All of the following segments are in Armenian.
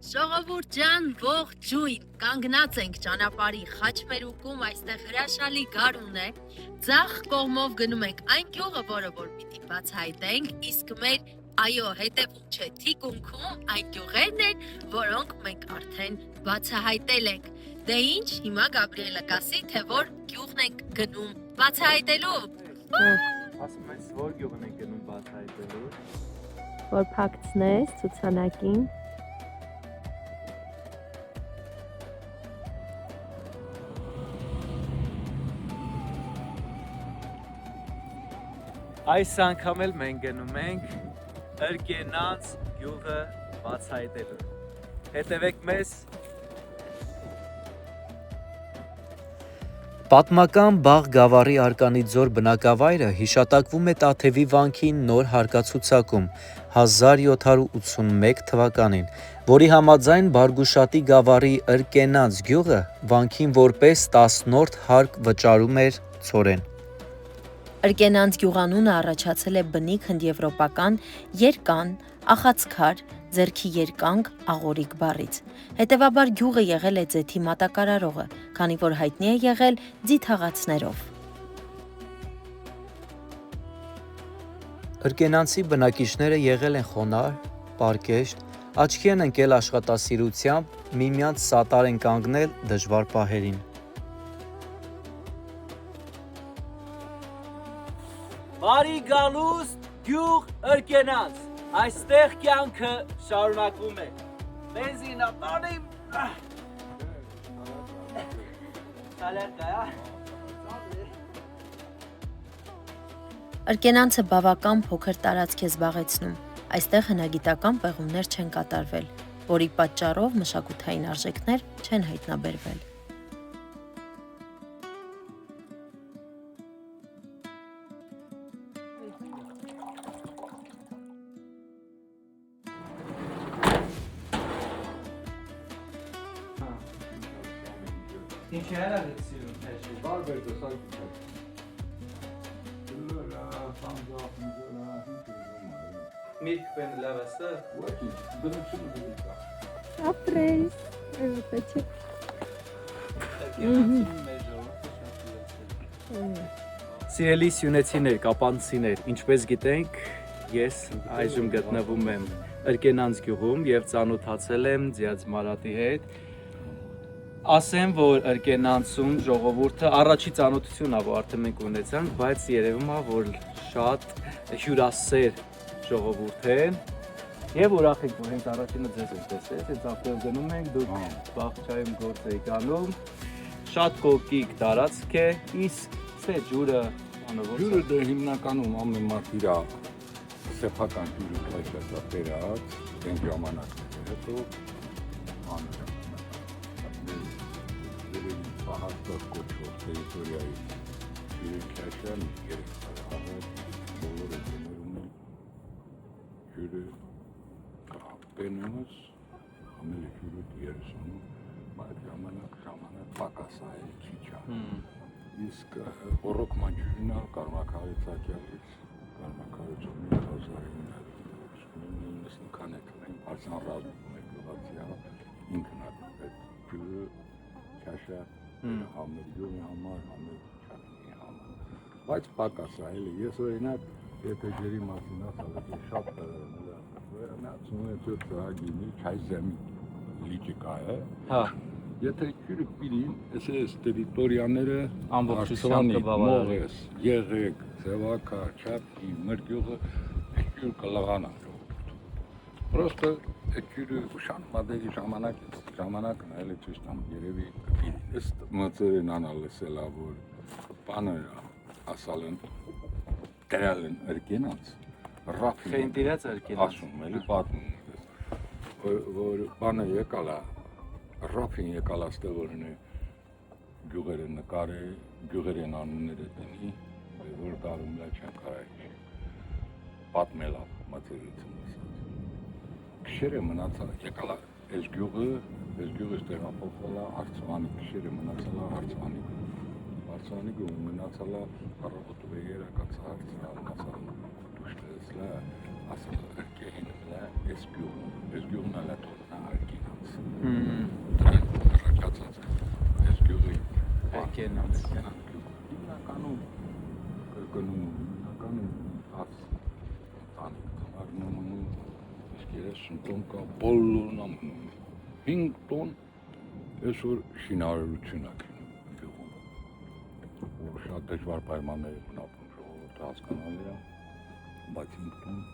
Ժողովուրդ ջան, ողջույն, կանգնած ենք ճանապարհի խաչմերուկում, այստեղ հրաշալի գարուն է, ձախ կողմով գնում ենք այն գյուղը, որը որ պիտի բացահայտենք, իսկ մեր այո հետևում չէ թիկունքում այն գյուղերն են, որոնք մենք արդեն բացահայտել ենք։ Դե ինչ, հիմա Գաբրիելը կասի, թե որ գյուղն ենք գնում բացահայտելու։ Ասում ես, որ գյուղն ենք գնում բացահայտելու։ Որ փակցնես ցուցանակին։ Այս անգամ էլ մենք գնում ենք Ըրկենանց գյուղը բացահայտելու։ Հետևեք մեզ։ Պատմական Բաղ գավառի Արկանիձոր բնակավայրը հիշատակվում է Տաթևի վանքի նոր հարկացուցակում 1781 թվականին, որի համաձայն Բարգուշատի գավառի Ըրկենանց գյուղը վանքին որպես 10-րդ հարկ վճարում էր ցորեն։ Ըրկենանց գյուղանունը առաջացել է բնիկ հնդեվրոպական երկան, ախացքար, ձեռքի երկանք, աղորիկ բառից։ Հետևաբար գյուղը եղել է ձեթի մատակարարողը, քանի որ հայտնի է եղել ձիթաղացներով։ Ըրկենանցի բնակիչները եղել են խոնարհ, պարկեշտ, աչքի են ընկել աշխատասիրությամբ, միմյանց սատար են կանգնել դժվար պահերին։ Բարի գալուստ գյուղ Ըրկենանց, այստեղ կյանքը շարունակվում է։ Բենզինը տանիմ։ Ըրկենանցը բավական փոքր տարածք է զբաղեցնում, այստեղ հնագիտական պեղումներ չեն կատարվել, որի պատճառով մշակութային արժեքներ չեն հայտնաբերվել։ Ինչ է հələ լեցիում թեժի։ Բարբեր դասակի։ Դուրա սանդախ դուրա Միրք բեն լավասը։ Ոչինչ, դրություն դուրա։ Ապրես, այո, Սիրելի սյունեցիներ, կապանցիներ, ինչպես գիտենք, ես այժմ գտնվում եմ Ըրկենանց գյուղում եւ ծանոթացել եմ Ձիաձ Մարատի հետ։ Ասեմ, որ Ըրկենանցում ժողովուրդը առաջի ծանոթությունն է, որ արդեն մենք ունեցանք, բայց երևում է, որ շատ հյուրասեր ժողովուրդ են եւ ուրախ ենք, որ հենց առաջինը ձեզ ենք տեսել, հենց ապրել գնում ենք, դուք բաղչայում գործ եք անում, շատ կոկիկ տարածք է, իսկ ցե ջուրը Ջուրը դե հիմնականում ամեն մարդ իր սեփական ջուրը քաշած է բերած, այն ժամանակից հետո Պահաստող կոչվող տերիտորիայի ջուրը քաշան երեք տարի բոլորը գներում են ջուրը կապենումս ամենը ջուրը երեսանում բայց ժամանակ պակասայել չիչա իսկ օրոքման ջուրնա կարմակարից աջալից կարմակարից ունի 1990 կանետլեն արսան ռազմում է գլացիա ինքնա այդ ջուրը քաշա համերգյունի համար, համերգյունի համար, բայց պակասայել է, ես օրինակ, եթե ջերի մասին ասալը, շատ նացնում է ծոտ ծրագինի, չայ զեմի լիճիկա է, եթե ջուրը պիրին, ես տերիտորիաները ամբողջությամբ մողես, եղեք, ձևակար, չապկի, մրգյուղը, ջուր կլղանա Պրոստը ջուրը ուշանմադերի ժամանակն այլ է ճիշտ ամ երևի ըստ մծերին անալսելա որ բանը ասալ են դրալ են Ըրկենանց ռաֆին Խենտիրած Ըրկենանց ասում էլի պատմում որ բանը եկալա ռաֆին եկալա ստեղ որ նե գյուղերը նկարե գյուղերեն անունները տնի որ դարում լա չեն կարայ պատմելա մծերից Քշերը մնացել եկալա այս գյուղը տեղափոխվելա Արցվանի քշերը մնացել Արցվանի գյուղը մնացել առողջը երակացա Արցվան դուշտեսլա ասել Ըրկենանց այս գյուղն ալա տոնա Ըրկենանց առաջացած այս գյուղի Արկենանց։ Հիմնականում կրկնում առնում իսկ 30 տոն կա բոլորն ամնում 5 տոն այսօր շինարարություն ա գյուղում որ շատ դժվար պայմաններ են ապրում ժողովուրդը հասկանալի է բայց 5 տոն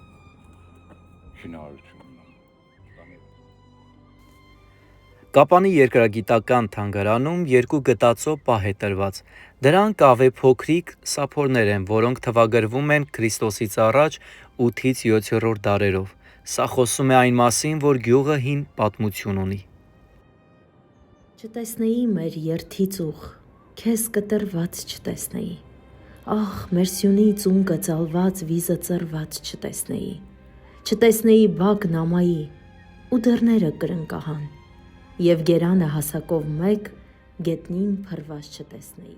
շինարարություն Կապանի երկրագիտական թանգարանում երկու գտածո պահ է տրված։ Դրանք ավե փոքրիկ սափորներ են, որոնք թվագրվում են Քրիստոսից առաջ 8-ից 7-րդ դարերով։ Սա խոսում է այն մասին, որ գյուղը հին պատմություն ունի։ Չտեսնեի մեր երթի ծուղ, քեզ կտրված չտեսնեի։ Ահ, մեր սյունի ծունկը ծալված վիզը ծռված չտեսնեի։ Չտեսնեի բակ նամայի ու դռները կրնկահան։ Եվ գերանը հասակով մեկ գետնին փրված չտեսնեի։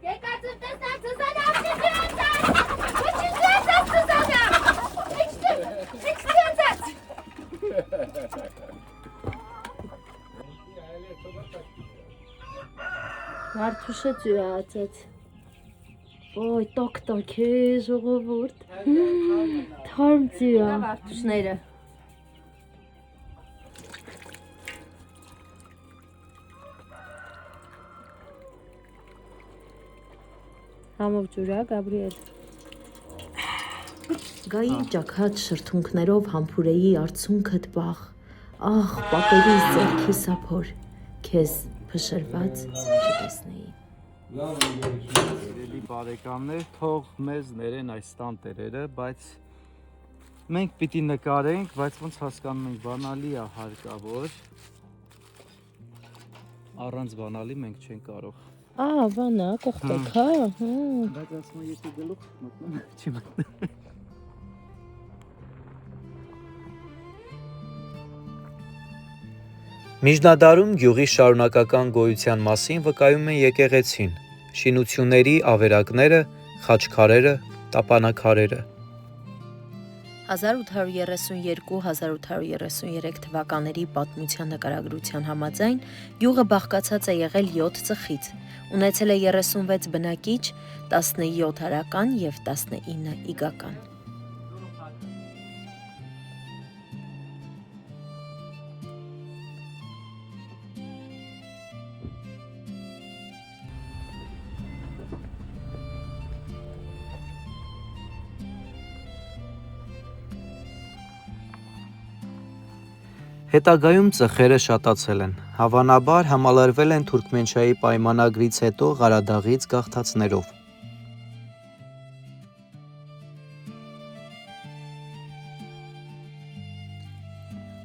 Եկածը տեսնած Սուզանա ապնի ոչինչ դարձած Սուզանա Ինչ դարձած Վարդուշը ծյուրացած Ոյ տոք է ժողովուրդ Թարմ ծյուրա Վարդուշները Համով ջուրա, Գաբրիել։ Գայի ճաքած շրթունքներով համբուրեի արցունքդ բաղ, ահ, պապերի ձեռքի սափոր, քեզ փշրված չտեսնեի։ Սիրելի բարեկամներ, թող մեզ ներեն այս տան տերերը, բայց մենք պիտի նկարենք, բայց ոնց հասկանում ենք, բանալի է հարկավոր։ Առանց բանալի մենք չենք կարող։ Բանա, կողտեք, հա։ Բայց ասում եմ, եթե գլուխ մտնում, չի մտնում։ Միջնադարում գյուղի շարունակական գոյության մասին վկայում են եկեղեցին, շինությունների ավերակները, խաչքարերը, տապանակարերը։ 1832-1833 թվականների պատմության նկարագրության համաձայն գյուղը բաղկացած է եղել 7 ծխից, ունեցել է 36 բնակիչ, 17 հարական և 19 իգական։ Հետագայում ծխերը շատացել են, հավանաբար համալրվել են Թուրքմենչայի պայմանագրից հետո Ղարադաղից գաղթածներով։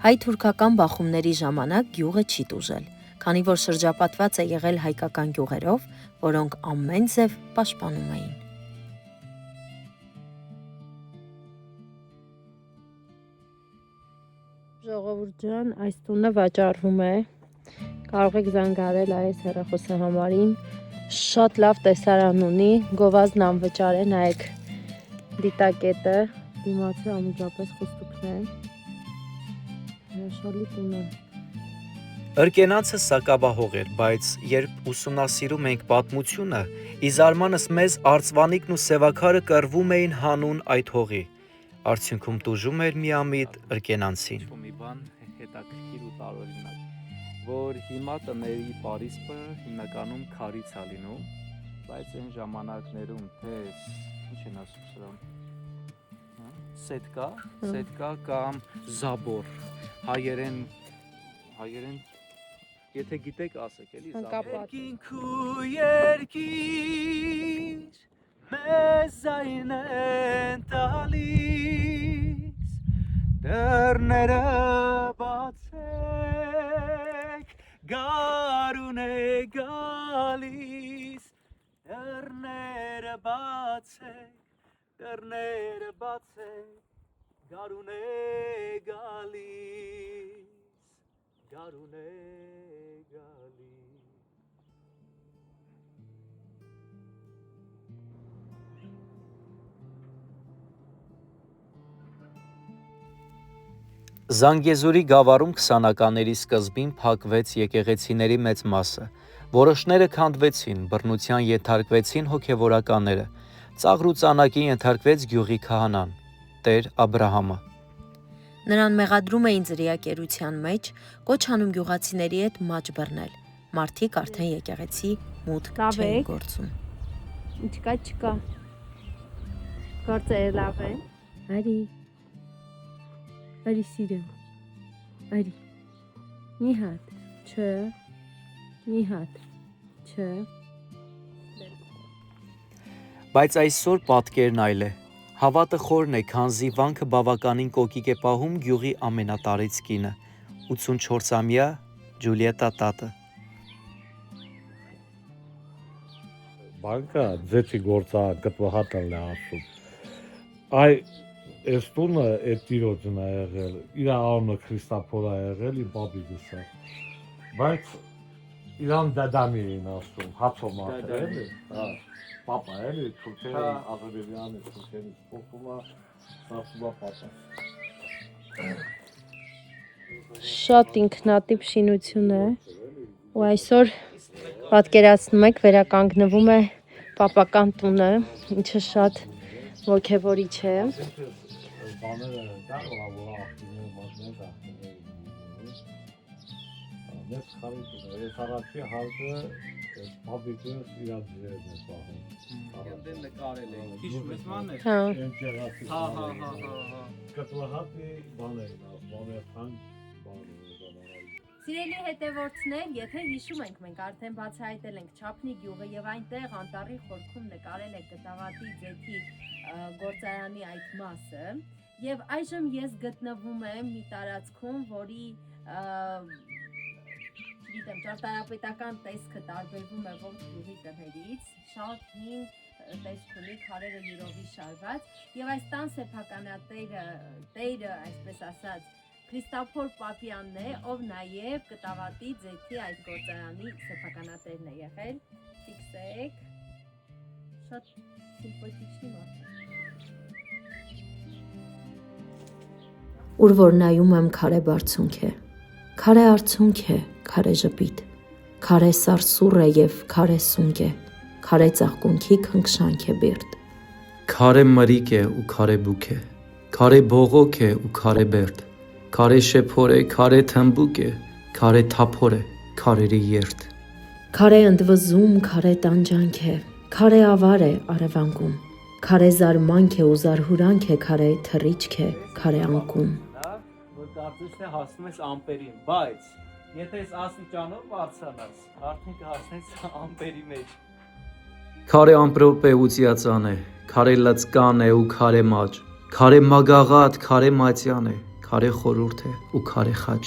Հայ-թուրքական բախումների ժամանակ գյուղը չի տուժել, քանի որ շրջապատված է եղել հայկական գյուղերով, որոնք ամեն ձև պաշտպանում էին։ Ժողովուրդ ջան, այս տունը վաճառվում է, կարող եք զանգարել այս հեռախոսահամարին, շատ լավ տեսարան ունի, գովազդն անվճար է, նայեք դիտակետը, դիմացը ամուջապես խուստուկն է, հրաշալի տուն է։ Ըրկենանցը սակավահող էր, բայց երբ ուսումնասիրում ենք պատմությունը, ի զարմանս մեզ արծվանիկն ու սևաքարը կռվում էին հանուն այդ հողի։ Արդյունքում տուժում էր միամիտ Ըրկենանցին։ Մի բան հետաքրքիր ու տարօրինակ, որ հիմա տների պարիսպը հիմնականում քարից է լինում, բայց այն ժամանակներում թե ինչ են ասում սրան, սետկա կամ զաբոր, հայերեն, եթե գիտեք ասեք էլի զաբոր։ Երկինքու երկիր մեզ այն են տալիս, դռները բացեք, գարուն է գալիս, դռները բացեք, գարուն է գալիս, գարուն է գալիս։ Զանգեզուրի գավառում 20-ականների սկզբին փակվեց եկեղեցիների մեծ մասը, որոշները քանդվեցին, բռնության ենթարկվեցին հոգևորականները, ծաղր ու ծանակի ենթարկվեց գյուղի քահանան, Տեր Աբրահամը։ Նրան մեղադրում էին ձրիակերության մեջ, կոչ անում գյուղացիների հետ մաջ բռնել։ Մարդիկ արդեն եկեղեցի մուտք չէին գործում։ Չկա։ Գործերը լավ են։ Արի սիրեմ։ Արի։ Մի հատ։ Չէ։ Մի հատ։ Չէ։ Բայց այսօր պատկերն այլ է։ Հավատը խորն է, քանզի վանքը բավականին կոկիկ է պահում գյուղի ամենատարից կինը, 84-ամյա Ջուլիետա տատը։ Բանկա ձեթի գործա գտվահատն է ասում։ Այ այս տունը այդ տիրոջն է եղել, իր անունը Քրիստափոր է եղել, իր բաբիկս է։ Բայց իրան դադամի էին ասում, հացոմա էլի։ Հա, պապա էլի, թուրքերը ադրբեջանի թուրքերից փոխում է, ասում պապա։ Շատ ինքնատիպ շինություն է։ Ու այսօր պատկերացնում եք վերականգնվում է պապական տունը, ինչը շատ ոգևորիչ է։ Բաները կարող է ախտիներ, մաշներ դախտիներ։ Մեծ խարիտում է, ես առաջի հարկը բաբիկը իրան ձերն է պահում։ Դե նկարել է, հիշում ես մաներ։ Հա։ Հա։ Կտվահատի բաներ, բաներ թանկ բաներ։ Սիրելի հետևորդներ, եթե հիշում ենք, մենք արդեն բացահայտել ենք Չափնի գյուղը եւ այնտեղ անտառի խորքում նկարել է Կտավատի ձեթի գործարանի այդ մասը, եւ այժմ ես գտնվում եմ մի տարածքում, որի գիտեմ, ճարտարապետական տեսքը տարբերվում է ողջ գյուղի տներից, շատ հին տեսք ունի, քարերը յուրովի շարված, եւ այս տան սեփականատերը, տերը, այսպես ասած, Քրիստափոր Պապյանն է, ով նաև Կտավատի ձեթի այդ գործարանի սեփականատերն է եղել։ Ֆիքսեք։ Շատ սիմպաթիչնի մարդ է։ Ուր որ նայում եմ քարե բարձունք է։ Քարե արցունք է, քարե ժպիտ։ Քարե սարսուռ է եւ քարե սունկ է։ Քարե ծաղկունքի քնքշանք է բիրտ։ Քարե մրիկ է ու քարե բուք է։ Քարե բողոք է ու քարե բերդ։ Քարե շեփոր է, քարե թմբուկ է, քարե թափոր է, քարերի երթ։ Քարե ընդվզում, քարե տանջանք է, քարե ավար է արևանկում, քարե զարմանք է ու զարհուրանք է, քարե թռիչք է, քարե անկում։ Որ կարծես թե հասնում ես ամպերին, բայց եթե ես աստիճանով բարձրանաս, արդեն կհասնես ամպերի մեջ։ Քարե ամպրոպ է ու ծիածան է, քարե լծկան է ու քարե մաճ, քարե մագաղատ, քարե մատյան է, քարե խորուրդ է ու քարե խաչ։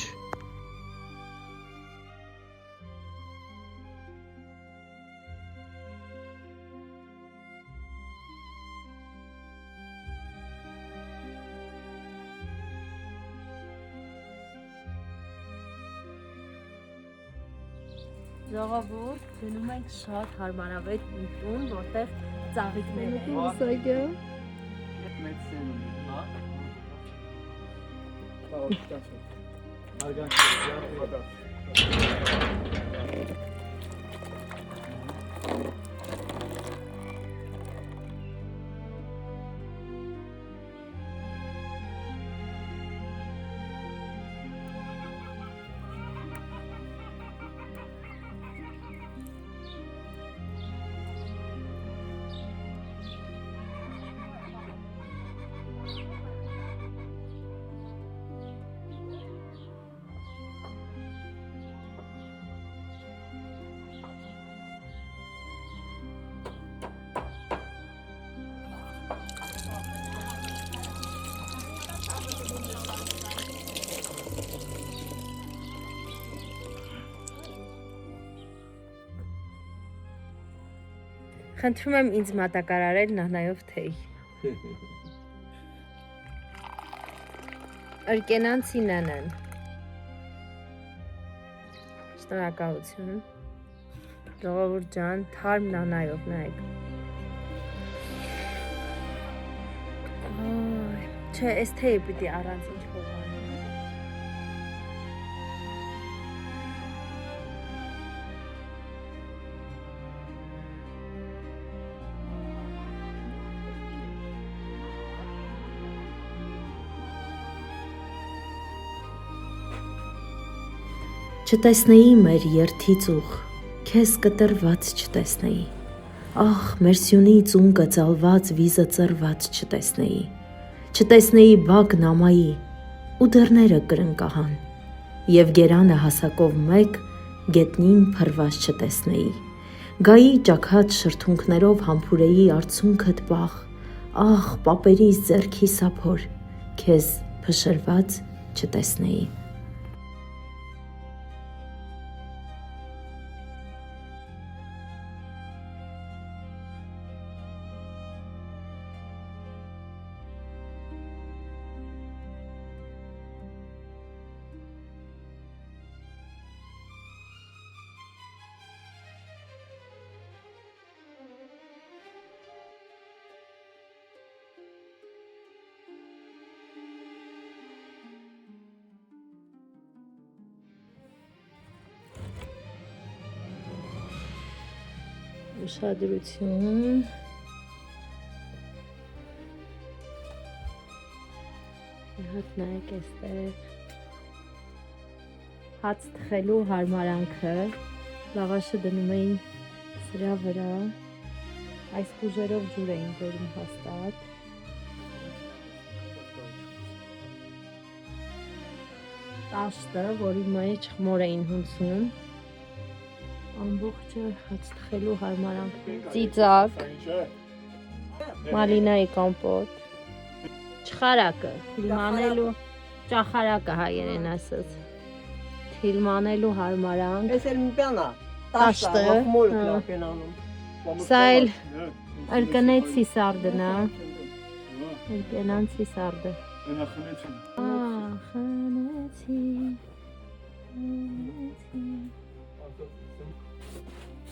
Ժողովուրդ, գնում ենք շատ հարմարավետ մի տուն, որտեղ ծաղիկներ են։ Ոսագյա։ Մեծ սենուն, հա։ Խնդրում եմ ինձ մատակարարել նահնայով թեյ։ Արկենանցի նանան։ Շնորհակալություն։ Ժողովուրդ ջան, թարմ նանայով նայեք։ Չէ, այս թեյը պիտի առանց ինչ որ բանի։ Չտեսնեի մեր երթի ծուղ, քեզ կտրված չտեսնեի, ահ մեր սյունի ծունկը ծալված վիզը ծրված չտեսնեի, չտեսնեի բակ նամայի ու դռները կրնկահան, և գերանը հասակով մեկ գետնին փրված չտեսնեի, գայի ճաքած շրթունքներով համբուրեի արցունքդ պաղ, ահ պապերիս ձեռքի սափոր, քեզ փշրված չտեսնեի։ Ուշադրություն։ Հատ նայեք էստեղ։ Հաց թխելու հարմարանքը, լաղաշը դնում էին սրա վրա, այս կուժերով ջուր էին բերում հաստատ։ Տաշտը, որի մեջ խմոր էին հունցում, ամբողջը հաց թխելու հարմարանքն, ծիծակ, մալինայի կամպոտ, չխարակը, թիլմանելու, ճախարակը հայերեն ասած, թիլմանելու հարմարանք, տաշտը, սա էլ ըրկնեցի սարդն է, ըրկենանցի սարդը, խնեցի,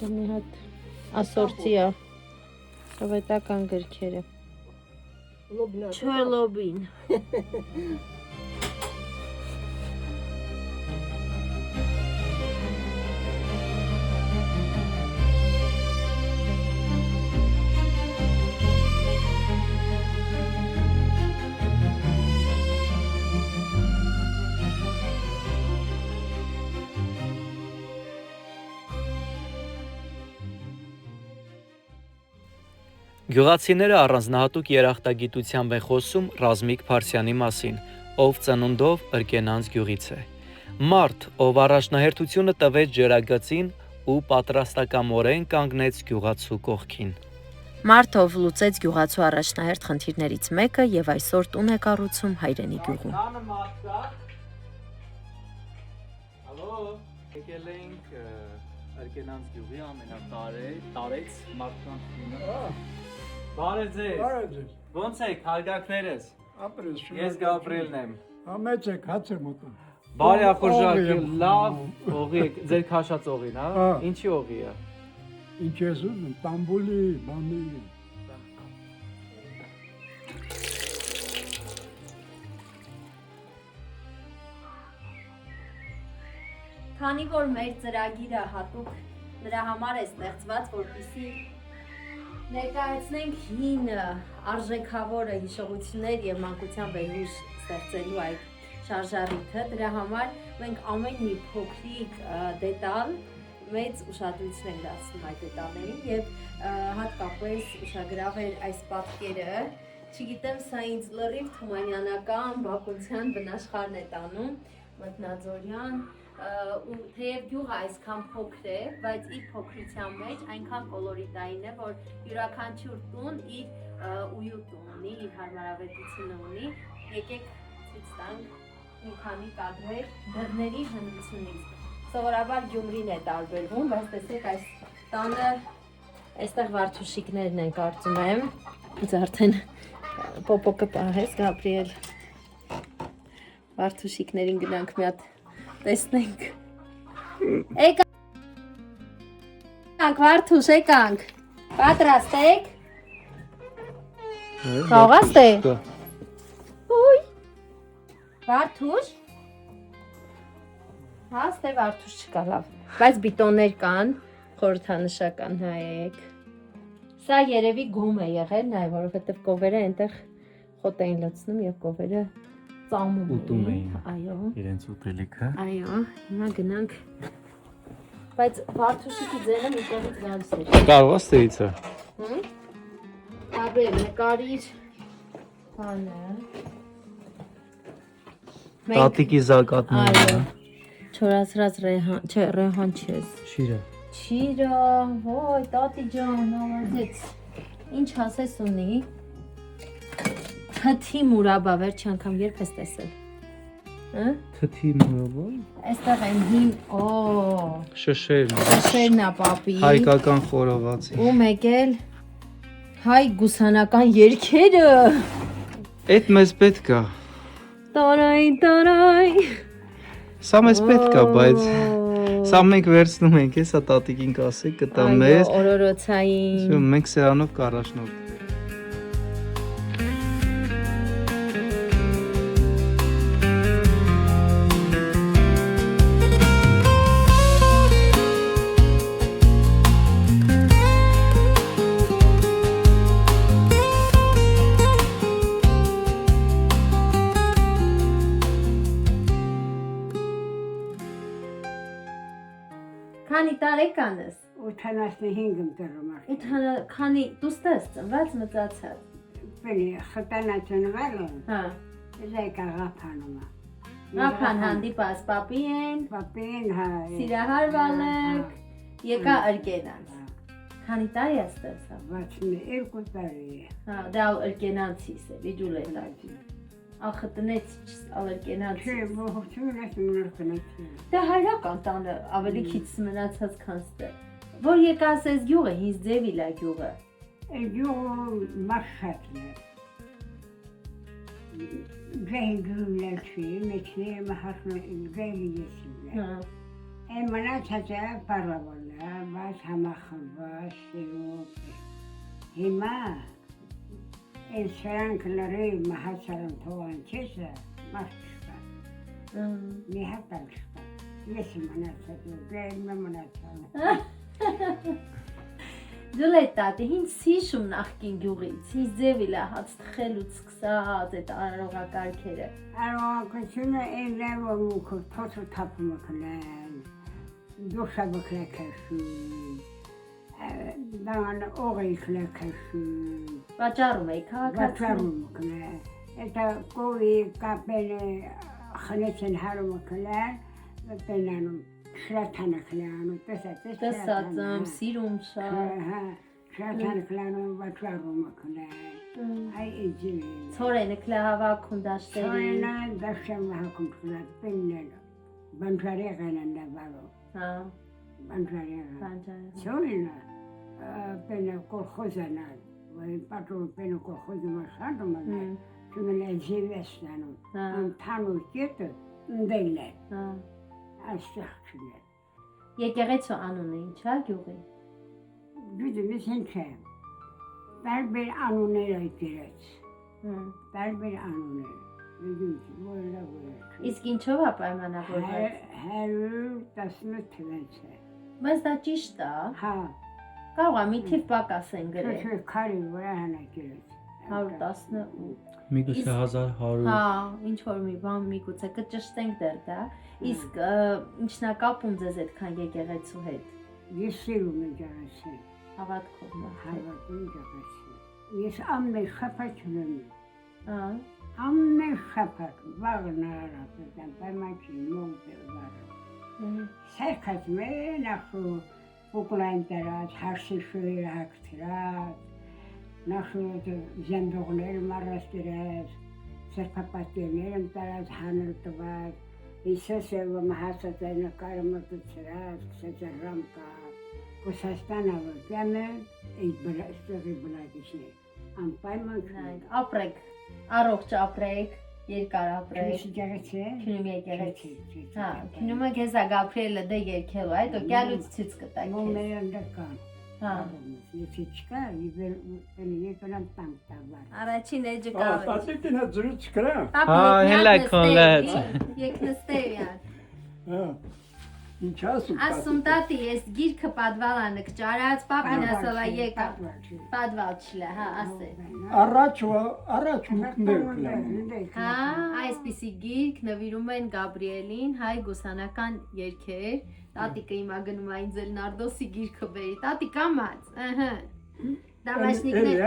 մի հատ ասորտի է, սովետական գրքերը, չլոբին, Գյուղացիները առանձնահատուկ երախտագիտությամբ են խոսում Ռազմիկ Փարսյանի մասին, ով ծնունդով Ըրկենանց գյուղից է։ Մարդ, ով առաջնահերթությունը տվեց ջրագծին ու պատրաստակամորեն կանգնեց գյուղացու կողքին։ Մարդ, ով լուծեց գյուղացու առաջնահերթ խնդիրներից մեկը և այսօր տուն է կառուցում հայրենի գյուղում։ Եկել ենք Ըրկենանց գյուղի ամենատարեց մարդկանց տունը։ Բարև ձեզ։ Ոնց եք, հարգանքներս։ Ես Գաբրիելն եմ։ Մեծ եք, հաց եմ ուտում։ Բարի ախորժակ, լավ օղի եք, ձեր քաշած օղին, հա։ Ինչի օղի է։ Ինչ ես ուզում, Տամբուլի, բանի։ Քանի որ մեր ծրագիրը հատուկ նրա համար է ստեղծված, որպեսզի ներկայացնենք հին արժեքավոր հիշողություններ եւ մանկության վերհուշ ստեղծելու այդ շարժառիթը, դրա համար մենք ամեն մի փոքրիկ դետալ մեծ ուշադրություն ենք դարձնում այդ դետալներին եւ հատկապես ուշագրավ էր այս պատկերը, չգիտեմ, սա ինձ լրիվ թումանյանական բակունցյան բնաշխարհն է տանում, մտնաձորյան, ու թեև գյուղը այսքան փոքր է, բայց իր փոքրության մեջ այնքան կոլորիտային է, որ յուրաքանչյուր տուն իր ույուտն ունի, իր հարմարավետությունը ունի։ Եկեք ցույց տանք մի քանի կադրեր դռների հնությունից։ Սովորաբար Գյումրին է տարբերվում, բայց տեսեք այս տանը այստեղ վարդուշիկներն են կարծում եմ։ Ինձ արդեն պոպոկը պահես, Գաբրիել։ Վարդուշիկներին գնանք մի հատ տեսնենք։ Եկանք, Վարդուշ, եկանք։ Պատրաստ եք։ Խաղաստ է։ Ուй։ Վարդուշ։ Հա, ստե Վարդուշ չկա, լավ։ Բայց բիտոններ կան, խորհրդանշական նայեք։ Սա երևի գում է եղել, նայ, որովհետև կովերը այնտեղ խոտ էին լցնում եւ կովերը ծամում Ուտում էին։ Այո։ Իրենց ուտելիքը։ Այո, հիմա գնանք։ Բայց Վարդուշիկի ձենը մի տեղից գալիս է։ Կարող է ստերիցը։ Հմ։ Աբե նկարիր բանը։ Տատիկի զակատները։ Այո։ Չորացրած ռեհան, չէ, ռեհան չես։ Շիրը։ Չիրա, ոյ, տատի ջան, նավազեց։ Ինչ ասես ունի։ Թթի մուրաբա, վերջի անգամ երբ ես տեսել։ Հա? Թթի մուրաբա։ Այստեղ են հին, օ, Շշերն։ շերնա պապի։ Հայկական խորովածի։ Ու եկել հայ գուսանական երգերը։ Այդ մեզ պետք է։ Տարայ։ Սա մեզ պետք է, բայց սա մենք վերցնում ենք, հեսա տատիկին կասի, կտա մեզ։ Այո, օրորոցային։ Մենք սրանով կառաջնորդ։ Քանի տարեկանս։ 85 ընտրում եմ։ Քանի դուստես ծնված մծացած։ Բելի խտանացնվել եմ։ Հա։ Զեկա գափանում։ Գափան հանդիպած պապի են, Պապին հա։ սիրահարվալեք, եկա ըրկենանց։ Քանի տարի ես ստացա։ 62 տարի։ Հա, դա ըրկենանցիս է, վիջուլետա։ Ախը տնեց ալերկենանց։ Չէ, ողջույն ես մնացնեցի։ Դա հայրական տանը ավելի քիչ մնացած քան ստե։ Որ եկաս ես գյուղը, հինց ձևիլա գյուղը։ Ջու մաշատն է։ Գեհգուլը չի, մեջի մահասն գեհի եսիլը։ Հա։ Այն մնացած է պարավոլը, բայց համախմբված սիրուկ։ Հիմա Այն սրանք լրի մահացարան թողան չեսը, մաշկա։ Մի հատալ շկա։ Ես մնացած ու գեհին մնացան։ Դուլետատի հինց սիշում նախկին գյուղից, հինց ձևիլա հաց թխելուց սկսած այդ արարողակարգերը։ Արողակությունը այն լավը մուքով թոսը թապումը կլեն, դուշա բկլեքաշում, դան օղի կլեքաշում, Վաճառում էի քաղաքացիում։ վաճառում կլեն, էտա կովի կապել խնեցեն հարումը կլեն, պենանում, շրատանը կլենում, Տեսածım, սիրում շատ։ Հա, շրատանը կլենում, վաճառումը կլեն, այ իջին։ Ցորենը կլահավաքում դաշտերի։ Սորենը դաշեմ հակում կլեն, պեննելը, բանջարեղեն են դավարով, Հա, բանջարեղեն։ բանջարեղեն։ Սորենը պենը կոլխոզանա, վայ պատրում պենը կոլխոզը մաշանդում են, չունեն է զիվեսնանում, Հա, անթանու կետը ընդել է, հա։ այստեղ չունեն։ Եկեղեցու անունը ինչա գյուղի։ Գույդում ես ինչ է, տարբեր անուներ այդերեց, տարբեր անուներ, գույդում որը որը։ Իսկ ինչով է պայմանավորված։ 118 թվեց է։ Բայց դա ճիշտ է։ Հա, Կարող է մի թիվ պակաս են գրել։ չէ քարի վրա հանակերեց։ 118։ Միգուցե 1100։ Հա, ինչ որ մի բան միգուցե կճշտենք դեռ դա։ Իսկ ինչն է կապում ձեզ այդքան եկեղեցու հետ։ Ես սիրում եմ ջարասին, Հավատքով նա։ հավատում ջարասին։ Ես ամեն շաբաթ չունեմ։ Հա։ Ամեն շաբաթ վաղն արարապետան, պայմանքի մոտ վաղ։ Սերքած մեն ախու ուկլայն տարած, հարսի շույր հակտրած, նախուտ զանդողներ մարաստիրած, սերքապատիրներ եմ տարած հանր տված, իսես է մահասած այն նկարը մտուցրած, կսեց է ռամկա, Կուսաստան ավոտյանը այդ ստեղի բնակիչն է, անպայման Ապրեք, առողջ ապրեք, երկար ապրեք։ քնիշի ջեղեցի է։ Քնում եկեղեցի։ Հա, քնում է գեզա Գաբրիելը դե երկելու, այդ օկյալուց ցույց կտա քեզ։ Մոմերն դկան։ Հա։ Եթե չկա, եկնամ տանք տաբար։ Առաջին էջը Ա, կավեջ։ տատիկին հետ զրույց կրա։ Պապի, հելա քոնլեց։ Եկ նստեյ յան։ Հա։ Ինչ ասում։ Ասում տատի, ես գիրքը պատվալանը կճարած, պապին ասալա եկա։ Պատվալ չլա, հա, ասե։ Առաջ մուկներ կլամ։ Հա, այսպիսի գիրք նվիրում են Գաբրիելին, հայ գուսանական երգեր։ Տատիկը հիմա գնում է ինձ էլ Նարդոսի գիրքը բերի։ Տատի կամած, ըհը։ Դամաշնիկներ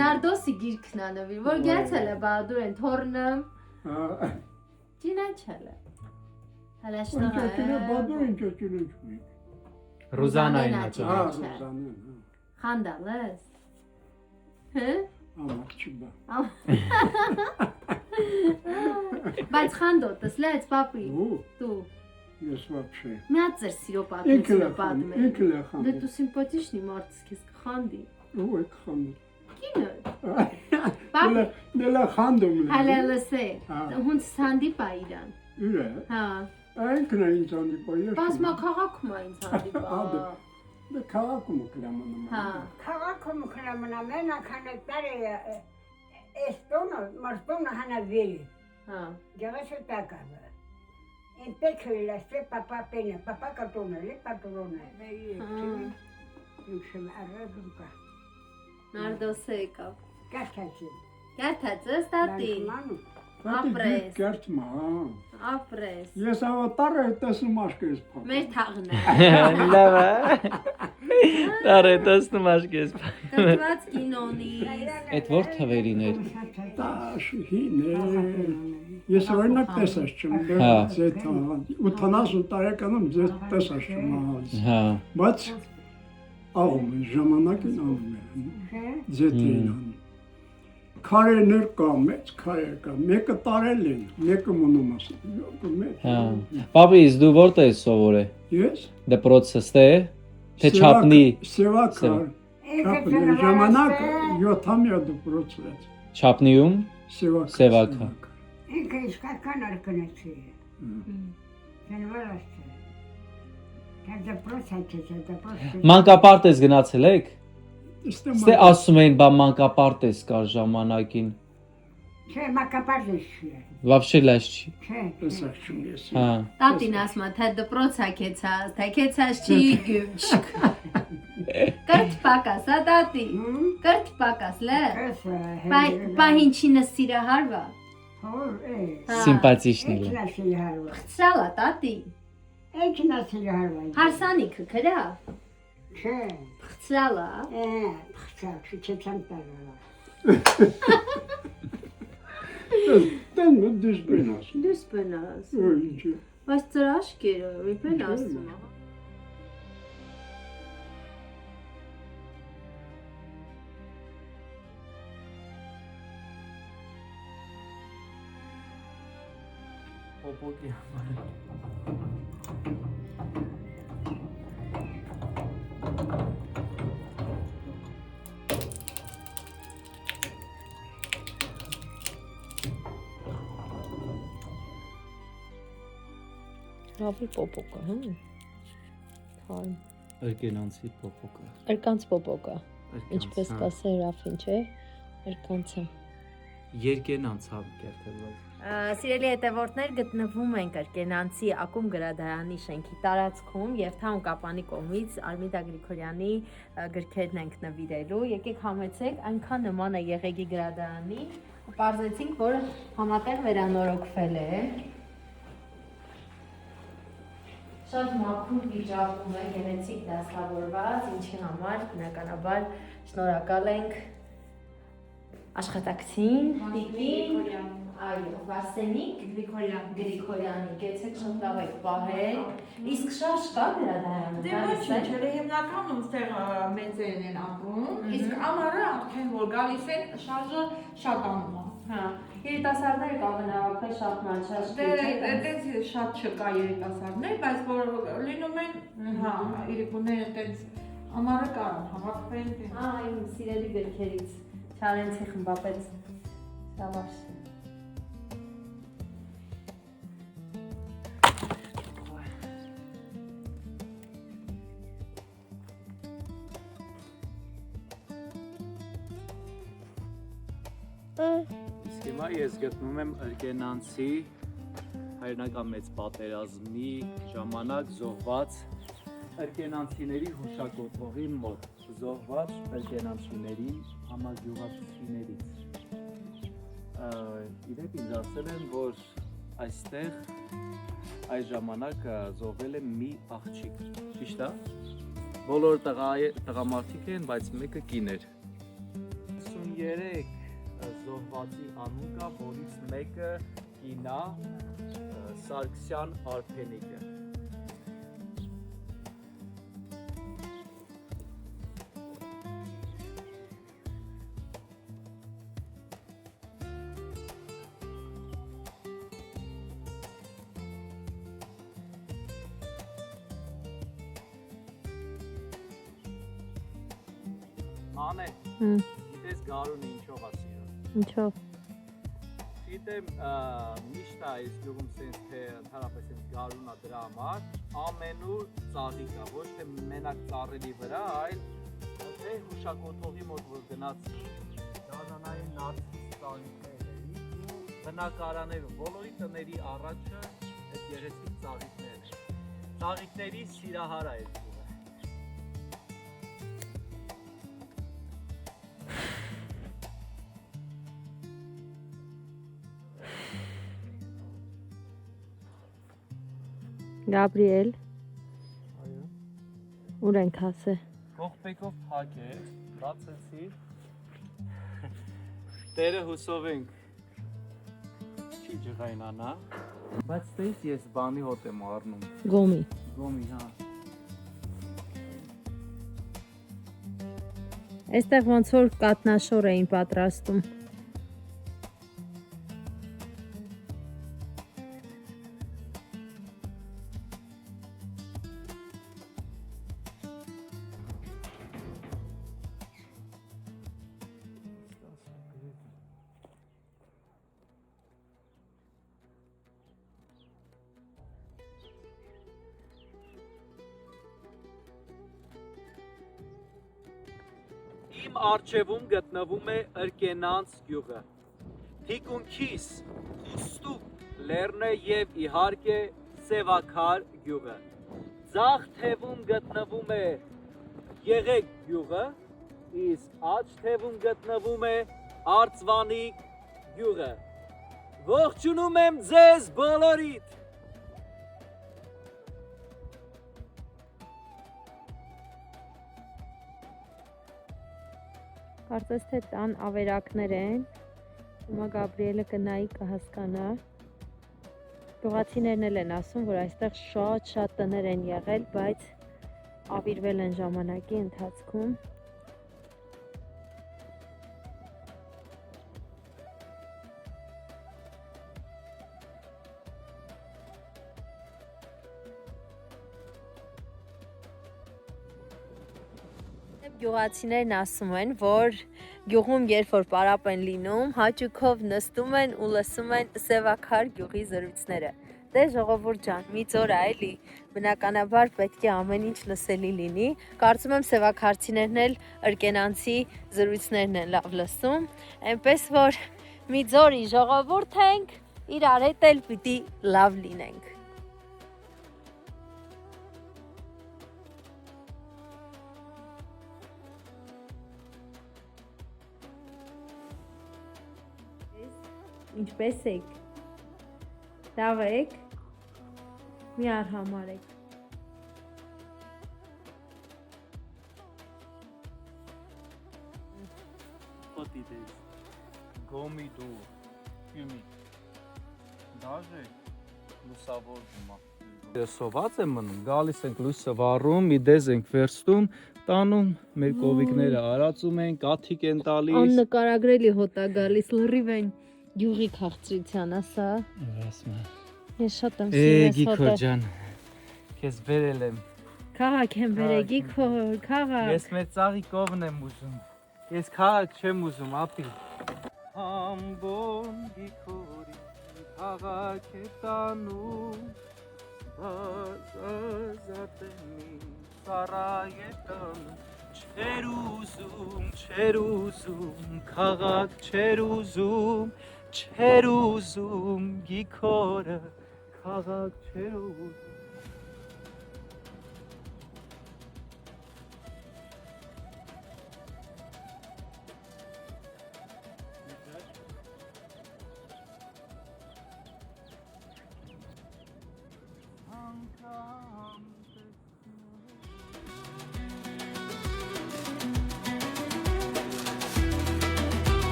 Նարդոսի գիրքն է նվիր, որ գեցել է բադուր են թորնը։ Ճինաչել է։ Ռուզանային Հա, աճա։ Խանդալ ես։ Հը? ամաչիբա։ Բայց խանդոտս լեց պապի։ Դու։ Ես вообще։ Միացեր սիրո պատմությունը պատմել։ Ինքն է խանդում։ Դե դու սիմպաթիչնի մարդս քեզ կխանդի։ Ո՞վ է խանդում։ Կինը։ Պապ, Նելա խանդում։ հələ լսե։ Հա։ Հունց հանդիպա իրան։ Ուրե։ Հա։ Այնքն է ինձ հանդիպա։ Բազմա քաղաքում է ինձ հանդիպա։ Դե քաղաքում կլամանում։ Հա։ Քաղաքում կլամնա մենակ հանը տարե էստոնը մարտոնը հանա վերի։ Հա։ Գեղեցը տակավը։ Ինտեքրիլա ստե պապա պենը, պապա կատոնը, լի պատրոնը։ Ինքշեմ արրեբուկա։ Նարդոսը եկավ։ Կաշկացի։ Գարթացես տատի։ Ապրես։ Կերտմա։ Ապրես։ Ես ավտարը տեսնում աշկես փակ։ Մեր թաղն է։ Լավ է։ Տարե տեսնում աշկես։ Կրված կինոնի։ Այդ որ թվերին էր։ Տաշհին է։ Ես օրինակ տեսած չեմ, Հա։ ձեթ 80 տարեկանում ձեթ տեսած չեմ։ Հա։ Բայց աղում է ժամանակին անում է։ Ձեթին անում։ Քարերներ կա, մեծ քարեր կա, մեկը տարել են, մեկը մնում ասը։ Հա։ Պապի, իսկ դու որտե ես սովորե։ Ես Դպրոցը ստե թե չապնի։ Սևակար։ Ժամանակ 7-ամյա դպրոցվեց։ Չապնիում։ Սևակա։ Ինքը իսկական արկնեցի է։ Սենվարաստ է։ Դպրոց հաճեց։ Մանկապարտ ես գնացել եք։ Ստե Ստե ասում էին, բա մանկապարտ ես կար ժամանակին։ Չէ, մակապարտես չի։ Вообще լաշ չի։ Չէ, տեսած չեմ ես։ Հա։ Տատին ասում է, թե դպրոց հակեցած, թակեցած չի գյուշք։ Կրտ պակաս, հա տատի։ Կրտ պակաս, լե։ Պահին չինը սիրահարվա։ Հոր է։ Սիմպաթիչնի։ Էջնասի հարվա։ Սրալա տատի։ Էջնասի հարվա։ Հարսանիքը քրա։ Չէ։ Սրալա։ Փխչա, չիչեցան տարվա։ Դեն դուս բնաս։ Դուս բնաս։ Ինչ։ Բայց ծրաշկերը, իբեն ասում է։ Պոպոկի համար։ Լավի պոպոկը, հա։ Թարմ։ Արկենանցի պոպոկը։ Երկանց պոպոկը։ Ինչպես կա Սերաֆին, չէ։ Երկանցը։ Երկենանց հավ կերտելված։ Սիրելի հետևորդներ, գտնվում ենք Կրկենանցի Ակում գրադարանի շենքի տարածքում եւ Թաուն Կապանի կողմից Արմիդա Գրիգորյանի գրքերն ենք նվիրելու։ Եկեք համեցեք, այնքան նման է Եղեգի գրադարանի, պարզեցինք, որ համատեղ վերանորոգվել է։ Շատ մաքուր վիճակում է, գեղեցիկ դասավորված, ինչի համար բնականաբար շնորհակալ ենք աշխատակցին, Տիկին, այո, Վարսենիկ Գրիգորյանի, գեցեք շատ լավ եք պահել, իսկ շարժ կա գրադարանում։ Դե ոչինչ, հիմնականում ստեղ մեծերն են ապրում, իսկ ամառը արդեն որ գալիս են շարժը շատ անում է։ Հա, երիտասարդները կարող են հավաքվել շատ մանչաշ։ Դե այդպես շատ չկա երիտասարդներ, բայց որ լինում են, հա, իրիկուները այդպես ամառը կարող հավաքվել։ Հա, իմ սիրելի գրքերից Չարենցի խմբապետ Սավարս։ Իսկ հիմա ես գտնում եմ Արկենանցի հայրենական մեծ պատերազմի ժամանակ զոհված ըրկենանցիների հուշակոթողի մոտ, զոհված ըրկենանցիների համագյուղացիներից։ Իրենք ինձ ասել են, որ այստեղ այս ժամանակ զոհվել է մի աղջիկ, ճիշտ է։ Բոլոր տղամարդիկ են, բայց մեկը կին էր։ 53 զոհվածի անուն կա, որից մեկը կին է, Սարգսյան Արփենիկը։ Մանե, գիտես Գարունը ինչով է սիրում։ Ինչով։ Գիտեմ, միշտ է այս գյուղում սենց թե ընդհանրապես սենց Գարունը դրա համար ամենուր ծաղիկ է, ոչ թե մենակ ծառերի վրա, այլ թե հուշակոթողի մոտ որ գնացի դառնային նարցիս ծաղիկներ ու բնակարաններում, բոլորի տների առաջը այդ գեղեցիկ ծաղիկներ են։ Ծաղիկների սիրահար է այս գյուղը։ Գաբրիել։ Ուր ենք հասել։ Կողպեկով փակ է, բացեցի։ Տերը հուսով ենք չի ջղայնանա, բայց տես ես բանի հոտ եմ առնում։ Գոմի։ Գոմի, հա։ Այստեղ ոնց որ կատնաշոր էին պատրաստում։ Իմ արջևում գտնվում է Ըրկենանց գյուղը։ Թիկունքիս Խուստուկ լեռն է և իհարկե Սևաքար գյուղը։ Ձախ թևում գտնվում է Եղեգ գյուղը, իսկ աջ թևում գտնվում է Արծվանիկ գյուղը։ Ողջունում եմ ձեզ բոլորիդ։ Կարծես թե տան ավերակներ են, հիմա Գաբրիելը կնայի կհասկանա։ Գյուղացիներն էլ են ասում, որ այստեղ շատ տներ են եղել, բայց ավիրվել են ժամանակի ընթացքում։ Գյուղացիներն ասում են, որ գյուղում երբ որ պարապ են լինում, հաճույքով նստում են ու լսում են Սևաքար գյուղի զրույցները։ Դե ժողովուրդ ջան, մի ծոր է էլի, բնականաբար պետք է ամեն ինչ լսելի լինի։ Կարծում եմ սևաքարցիներն էլ ըրկենանցի զրույցներն են լավ լսում, այնպես որ մի ծորի ժողովուրդ ենք, իրար հետ էլ պիտի լավ լինենք։ Ինչպես եք։ Լավ եք։ Մի արհամարեք։ Պատիտես, գոմի դու, յումի, դաժ է, լուսավոր գումա։ Սոված է մնում, գալիս ենք լույսը վառում, իդեզ ենք վերստում, տանում, մեր կովիկները արածում են, կաթիկ են տալիս։ Աննկարագրելի հոտ է գալիս, լրիվ են գյուղի քաղցրության, ասա։ Ասմա։ Ես շատ եմ սիրես Գիքոր հոտը։ ջան, քեզ բերել եմ։ Քաղաք եմ բերել, Գիքոր, քաղաք։ Ես մեր ծաղիկովն եմ ուզում։ Ես քաղաք չեմ ուզում, ապի։ Ամբոն Գիքորի քաղաք է տանում, բազազատենի ծառայ է տանում, չեր ուզում, քաղաք չեր ուզում, Չեր ուզում գիքորը քաղաք չեր ուզում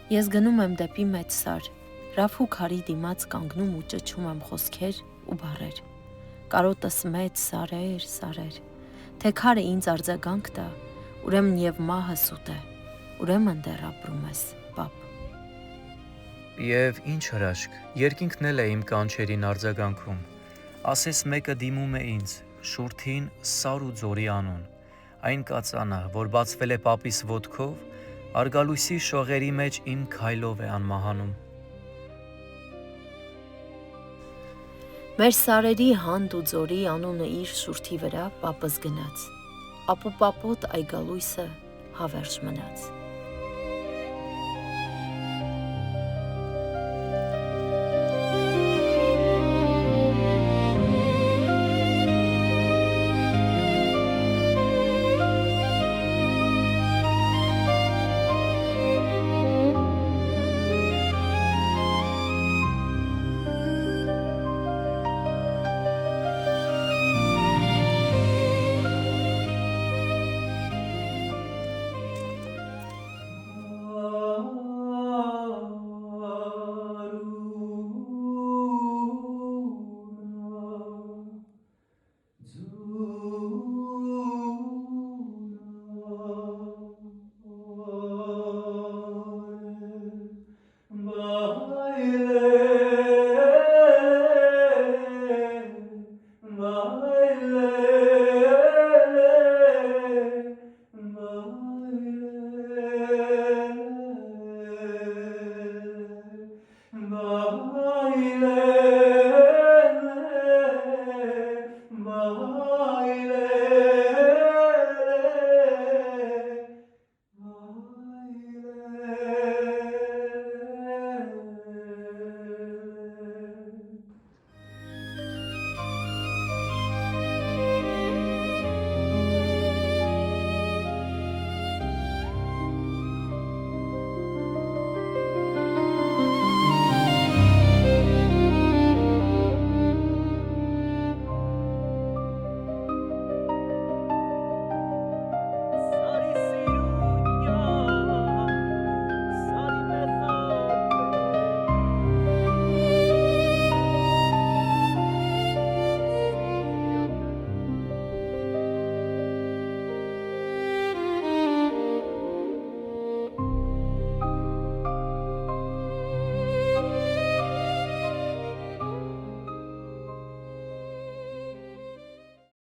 Ես գնում եմ դեպի մեծ սար, Ռաֆու քարի դիմաց կանգնում ու ճչում եմ խոսքեր ու բառեր։ Կարոտս մեծ սարեր, սարեր, թե քարը ինձ արձագանք տա, ուրեմն եւ մահը սուտ է, ուրեմն դեռ ապրում ես, պապ։ Եվ ինչ հրաշք, երկինքն էլ է իմ կանչերին արձագանքում, ասես մեկը դիմում է ինձ, շուրթին սար ու ձորի անուն, այն կածանը, որ բացվել է պապիս ոտքով, արգալույսի շողերի մեջ իմ քայլով է անմահանում։ Մեր սարերի հանդ ու ձորի անունը իր շուրթի վրա պապս գնաց, ապոպապոտ այգալույսը հավերժ մնաց։